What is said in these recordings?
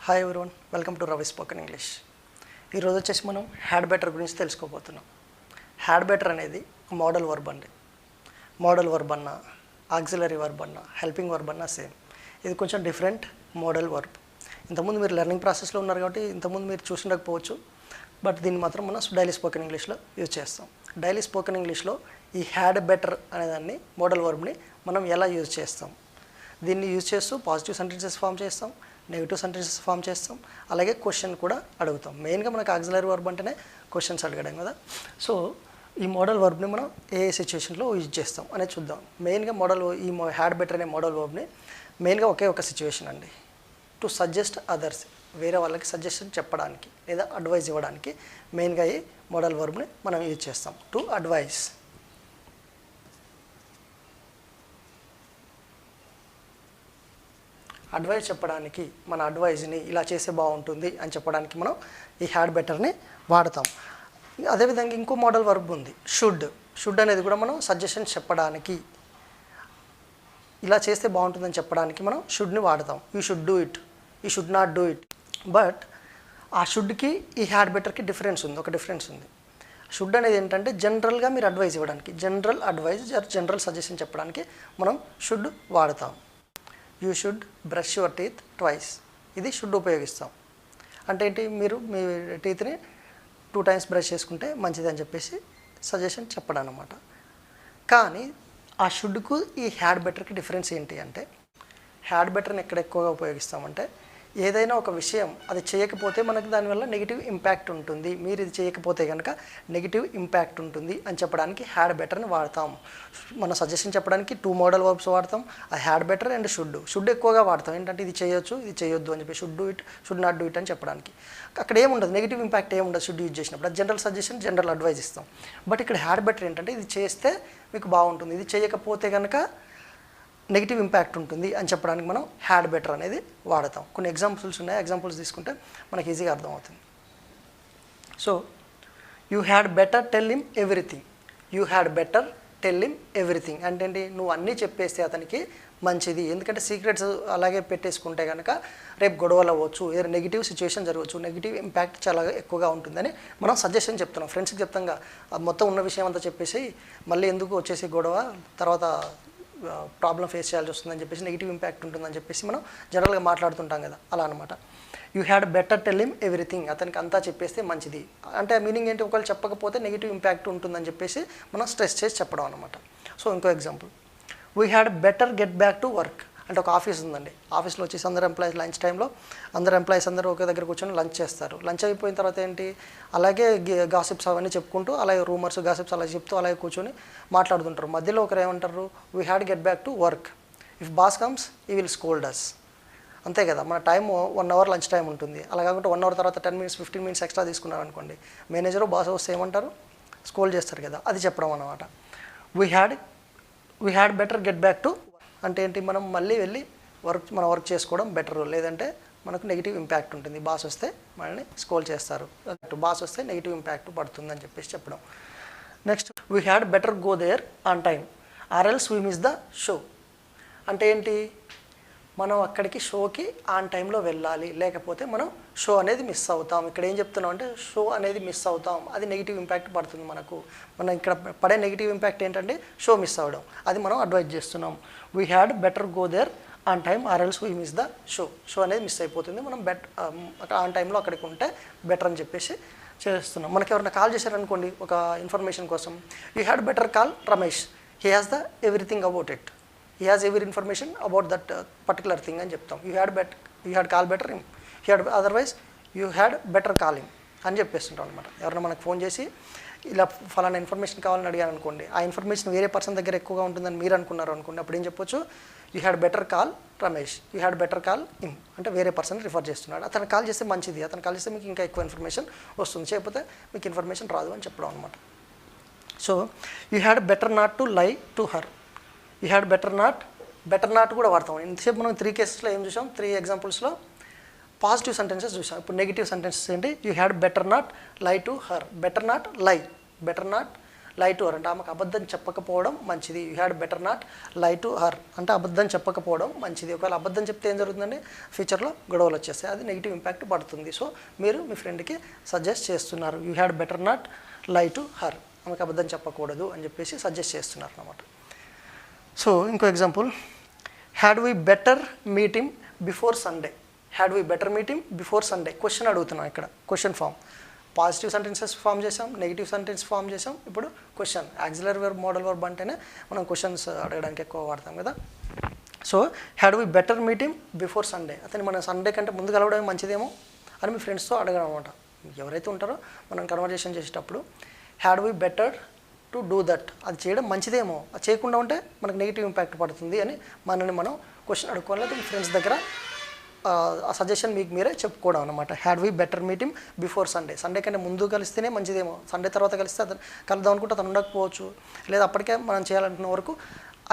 Hi everyone, welcome to Ravi spoken English. ఈరోజు వచ్చేసి మనం హ్యాడ్ బెటర్ గురించి తెలుసుకోబోతున్నాం. హ్యాడ్ బెటర్ అనేది మోడల్ వర్బ్ అండి. మోడల్ వర్బ్ అన్నా, ఆక్సిలరీ వర్బ్ అన్నా, హెల్పింగ్ వర్బ్ అన్నా సేమ్. ఇది కొంచెం డిఫరెంట్ మోడల్ వర్బ్. ఇంతకుముందు మీరు లెర్నింగ్ ప్రాసెస్లో ఉన్నారు కాబట్టి ఇంతకుముందు మీరు చూసిండకపోవచ్చు, బట్ దీన్ని మాత్రం మనం డైలీ స్పోకెన్ ఇంగ్లీష్లో యూజ్ చేస్తాం. డైలీ స్పోకెన్ ఇంగ్లీష్లో ఈ హ్యాడ్ బెటర్ అనేదాన్ని మోడల్ వర్బ్ని మనం ఎలా యూజ్ చేస్తాం, దీన్ని యూజ్ చేస్తూ పాజిటివ్ సెంటెన్సెస్ ఫామ్ చేస్తాం, నెగిటివ్ సెంటెన్సెస్ ఫామ్ చేస్తాం, అలాగే క్వశ్చన్ కూడా అడుగుతాం. మెయిన్గా మనకు ఆక్సిలరీ వర్బ్ అంటేనే క్వశ్చన్స్ అడగడం కదా. సో ఈ మోడల్ వర్బ్ని మనం ఏ సిచ్యువేషన్లో యూజ్ చేస్తాం అనేది చూద్దాం. మెయిన్గా ఈ హ్యాడ్ బెటర్ అనే మోడల్ వర్బ్ని మెయిన్గా ఒకే ఒక సిచ్యువేషన్ అండి, టు సజెస్ట్ అదర్స్, వేరే వాళ్ళకి సజెషన్ చెప్పడానికి లేదా అడ్వైజ్ ఇవ్వడానికి మెయిన్గా ఈ మోడల్ వర్బ్ని మనం యూజ్ చేస్తాం. To advise. అడ్వైజ్ చెప్పడానికి, మన అడ్వైజ్ని ఇలా చేస్తే బాగుంటుంది అని చెప్పడానికి మనం ఈ హ్యాడ్ బెటర్ని వాడతాం. అదేవిధంగా ఇంకో మోడల్ వర్బ్ ఉంది, షుడ్. షుడ్ అనేది కూడా మనం సజెషన్ చెప్పడానికి, ఇలా చేస్తే బాగుంటుందని చెప్పడానికి మనం షుడ్ని వాడతాం. You should do it, you should not do it. But ఆ షుడ్కి ఈ హ్యాడ్ బెటర్కి డిఫరెన్స్ ఉంది, ఒక డిఫరెన్స్ ఉంది. షుడ్ అనేది ఏంటంటే జనరల్గా మీరు అడ్వైజ్ ఇవ్వడానికి, జనరల్ అడ్వైజ్, జనరల్ సజెషన్ చెప్పడానికి మనం షుడ్ వాడతాం. You should brush your teeth twice, ఇది షుడ్ ఉపయోగిస్తాం. అంటే ఏంటి, మీరు మీ టీత్ని 2 times బ్రష్ చేసుకుంటే మంచిది అని చెప్పేసి సజెషన్ చెప్పడం అన్నమాట. కానీ ఆ షుడ్కు ఈ హ్యాడ్ బెటర్కి డిఫరెన్స్ ఏంటి అంటే, హ్యాడ్ బెటర్ని ఎక్కడ ఎక్కువగా ఉపయోగిస్తామంటే, ఏదైనా ఒక విషయం అది చేయకపోతే మనకు దానివల్ల నెగిటివ్ ఇంపాక్ట్ ఉంటుంది, మీరు ఇది చేయకపోతే కనుక నెగిటివ్ ఇంపాక్ట్ ఉంటుంది అని చెప్పడానికి హ్యాడ్ బెటర్ని వాడతాం. మన సజెషన్ చెప్పడానికి 2 మోడల్ వర్బ్స్ వాడతాం, ఆ హ్యాడ్ బెటర్ అండ్ షుడ్ ఎక్కువగా వాడతాం. ఏంటంటే ఇది చేయొచ్చు, ఇది చేయొద్దు అని చెప్పి should do it, should not do it అని చెప్పడానికి. అక్కడ ఏముండదు, నెగిటివ్ ఇంపాక్ట్ ఏముండదు షుడ్ యూజ్ చేసినప్పుడు. అది జనరల్ సజెషన్, జనరల్ అడ్వైజ్ ఇస్తాం. బట్ ఇక్కడ హ్యాడ్ బెటర్ ఏంటంటే ఇది చేస్తే మీకు బాగుంటుంది, ఇది చేయకపోతే కనుక నెగిటివ్ ఇంపాక్ట్ ఉంటుంది అని చెప్పడానికి మనం హ్యాడ్ బెటర్ అనేది వాడతాం. కొన్ని ఎగ్జాంపుల్స్ ఉన్నాయి, ఎగ్జాంపుల్స్ తీసుకుంటే మనకి ఈజీగా అర్థమవుతుంది. So you had better tell him everything. You had better tell him everything అంటే ఏంటి, నువ్వు అన్నీ చెప్పేస్తే అతనికి మంచిది. ఎందుకంటే సీక్రెట్స్ అలాగే పెట్టేసుకుంటే కనుక రేపు గొడవలు అవ్వచ్చు, ఏదైనా నెగిటివ్ సిచ్యువేషన్ జరగవచ్చు, నెగిటివ్ ఇంపాక్ట్ చాలా ఎక్కువగా ఉంటుందని మనం సజెషన్ చెప్తున్నాం. ఫ్రెండ్స్కి చెప్తాంగా, మొత్తం ఉన్న విషయం అంతా చెప్పేసి మళ్ళీ ఎందుకు వచ్చేసి గొడవ, తర్వాత ప్రాబ్లం ఫేస్ చేయాల్సి వస్తుందని చెప్పేసి, నెగిటివ్ ఇంపాక్ట్ ఉంటుందని చెప్పేసి మనం జనరల్గా మాట్లాడుతుంటాం కదా, అలా అనమాట. You had better tell him everything, అతనికి అంతా చెప్పేస్తే మంచిది అంటే మీనింగ్ ఏంటి, ఒకవేళ చెప్పకపోతే నెగిటివ్ ఇంపాక్ట్ ఉంటుందని చెప్పేసి మనం స్ట్రెస్ చేసి చెప్పడం అనమాట. సో ఇంకో example, we had better get back to work. అంటే ఒక ఆఫీస్ ఉందండి, ఆఫీస్లో వచ్చేసి అందరు ఎంప్లాయీస్ లంచ్ టైంలో అందరు ఎంప్లాయీస్ అందరూ ఒకే దగ్గర కూర్చొని లంచ్ చేస్తారు. లంచ్ అయిపోయిన తర్వాత ఏంటి, అలాగే గాసిప్స్ అవన్నీ చెప్పుకుంటూ, అలాగే రూమర్స్ గాసిప్స్ అలా చెప్తూ అలాగే కూర్చొని మాట్లాడుతుంటారు. మధ్యలో ఒకరు ఏమంటారు, we had get back to work, if boss comes ఈ విల్ స్కోల్డ్ అస్. అంతే కదా, మన టైం 1 hour లంచ్ టైం ఉంటుంది. అలా కాకుండా 1 hour తర్వాత 10 minutes 15 minutes ఎక్స్ట్రా తీసుకున్నారు అనుకోండి, మేనేజరు బాస్ వస్తే ఏమంటారు, స్కోల్డ్ చేస్తారు కదా, అది చెప్పడం అనమాట. We had better get back to అంటే ఏంటి, మనం మళ్ళీ వెళ్ళి మన వర్క్ చేసుకోవడం బెటర్, లేదంటే మనకు నెగిటివ్ ఇంపాక్ట్ ఉంటుంది, బాస్ వస్తే మనల్ని స్కోల్ చేస్తారు, బాస్ వస్తే నెగిటివ్ ఇంపాక్ట్ పడుతుంది అని చెప్పేసి చెప్పడం. Next, we had better go there on time or else we miss the show. అంటే ఏంటి, మనం అక్కడికి షోకి ఆన్ టైంలో వెళ్ళాలి, లేకపోతే మనం షో అనేది మిస్ అవుతాం. ఇక్కడ ఏం చెప్తున్నాం అంటే, షో అనేది మిస్ అవుతాం, అది నెగిటివ్ ఇంపాక్ట్ పడుతుంది మనకు. మనం ఇక్కడ పడే నెగిటివ్ ఇంపాక్ట్ ఏంటంటే షో మిస్ అవ్వడం, అది మనం అడ్వైజ్ చేస్తున్నాం. We had better go there on time or else we miss the show. Show అనేది మిస్ అయిపోతుంది, మనం ఆన్ టైంలో అక్కడికి ఉంటే బెటర్ అని చెప్పేసి చేస్తున్నాం. మనకి ఎవరైనా కాల్ చేశారనుకోండి ఒక ఇన్ఫర్మేషన్ కోసం, you had better call Ramesh, he has the everything about it, he has every information about that particular thing అని చెప్తాం. You had call better him, otherwise you had better call him అని చెప్పేస్తుంటాం అనమాట. ఎవరైనా మనకు phone చేసి ఇలా ఫలానా ఇన్ఫర్మేషన్ కావాలని అడిగాను అనుకోండి, ఆ ఇన్ఫర్మేషన్ వేరే పర్సన్ దగ్గర ఎక్కువగా ఉంటుందని మీరు అనుకున్నారు అనుకోండి, అప్పుడు ఏం చెప్పొచ్చు, you had better call Ramesh, you had better call him అంటే వేరే పర్సన్ రిఫర్ చేస్తున్నాడు, అతను కాల్ చేస్తే మంచిది, అతను కాల్ చేస్తే మీకు ఇంకా ఎక్కువ ఇన్ఫర్మేషన్ వస్తుంది, చేయకపోతే మీకు ఇన్ఫర్మేషన్ రాదు అని చెప్పడం అనమాట. So you had better not to lie to her. You had better not కూడా వాడతాం. ఇంతసేపు మనం 3 కేసెస్లో ఏం చూసాం, 3 ఎగ్జాంపుల్స్లో పాజిటివ్ సెంటెన్సెస్ చూసాం. ఇప్పుడు నెగిటివ్ సెంటెన్సెస్ ఏంటి, యూ హ్యాడ్ బెటర్ నాట్ లై టు హర్, బెటర్ నాట్ లై, బెటర్ నాట్ లై టు హర్ అంటే ఆమెకు అబద్ధం చెప్పకపోవడం మంచిది. యూ హ్యాడ్ బెటర్ నాట్ లై టు హర్ అంటే అబద్ధం చెప్పకపోవడం మంచిది. ఒకవేళ అబద్ధం చెప్తే ఏం జరుగుతుందండి, ఫ్యూచర్లో గొడవలు వచ్చేస్తాయి, అది నెగిటివ్ ఇంపాక్ట్ పడుతుంది. సో మీరు మీ ఫ్రెండ్కి సజెస్ట్ చేస్తున్నారు, యూ హ్యాడ్ బెటర్ నాట్ లై టు హర్, ఆమెకు అబద్ధం చెప్పకూడదు అని చెప్పేసి సజెస్ట్ చేస్తున్నారు అన్నమాట. సో ఇంకో example, had we better meeting before Sunday. Had we better meeting before Sunday question అడుగుతున్నాం. ఇక్కడ question form, positive sentences form చేసాం, నెగిటివ్ సెంటెన్స్ ఫామ్ చేసాం, ఇప్పుడు question. Auxiliary verb modal verb అంటేనే మనం క్వశ్చన్స్ అడగడానికి ఎక్కువ వాడతాం కదా. So had we better meeting before Sunday, అతను మన సండే కంటే ముందు కలవడం మంచిదేమో అని మీ ఫ్రెండ్స్తో అడగడం అనమాట. ఎవరైతే ఉంటారో మనం కన్వర్జేషన్ చేసేటప్పుడు had we better to do that, అది చేయడం మంచిదేమో, అది చేయకుండా ఉంటే మనకు నెగిటివ్ ఇంపాక్ట్ పడుతుంది అని మనల్ని మనం క్వశ్చన్ అడుక్కోవాలి. లేదా మీ ఫ్రెండ్స్ దగ్గర ఆ సజెషన్ మీకు మీరే చెప్పుకోవడం అనమాట. Had we better meeting before Sunday, Sunday కంటే ముందు కలిస్తేనే మంచిదేమో, సండే తర్వాత కలిస్తే అతను కలుద్దాం అనుకుంటే అతను ఉండకపోవచ్చు, లేదా అప్పటికే మనం చేయాలనుకున్న వరకు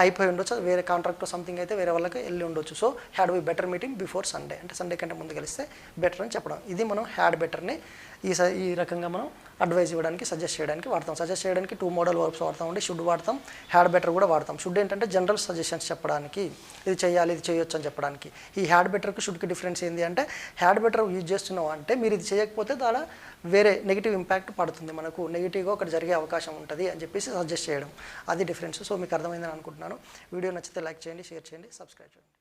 అయిపోయి ఉండొచ్చు, వేరే కాంట్రాక్ట్ సంథింగ్ అయితే వేరే వాళ్ళకి వెళ్ళి ఉండొచ్చు. So had we better meeting before Sunday అంటే సండే కంటే ముందు కలిస్తే బెటర్ అని చెప్పడం. ఇది మనం హ్యాడ్ బెటర్ని ఈ రకంగా మనం అడ్వైజ్ ఇవ్వడానికి, సజెస్ట్ చేయడానికి వాడతాం. సజెస్ట్ చేయడానికి 2 మోడల్ వర్బ్స్ వాడతామండి. షుడ్ వాడతాం, హ్యాడ్ బెటర్ కూడా వాడతాం. షుడ్ ఏంటంటే జనరల్ సజెషన్స్ చెప్పడానికి, ఇది చేయాలి ఇది చేయొచ్చు అని చెప్పడానికి. ఈ హ్యాడ్ బెటర్కి షుడ్కి డిఫరెన్స్ ఏంటి అంటే, హ్యాడ్ బెటర్ యూజ్ చేస్తున్నాం అంటే మీరు ఇది చేయకపోతే దాని వేరే నెగిటివ్ ఇంపాక్ట్ పడుతుంది, మనకు నెగిటివ్గా ఒకటి జరిగే అవకాశం ఉంటుంది అని చెప్పేసి సజెస్ట్ చేయడం, అది డిఫరెన్స్. సో మీకు అర్థమైందని అనుకుంటున్నాను. వీడియో నచ్చితే లైక్ చేయండి, షేర్ చేయండి, సబ్స్క్రైబ్ చేయండి.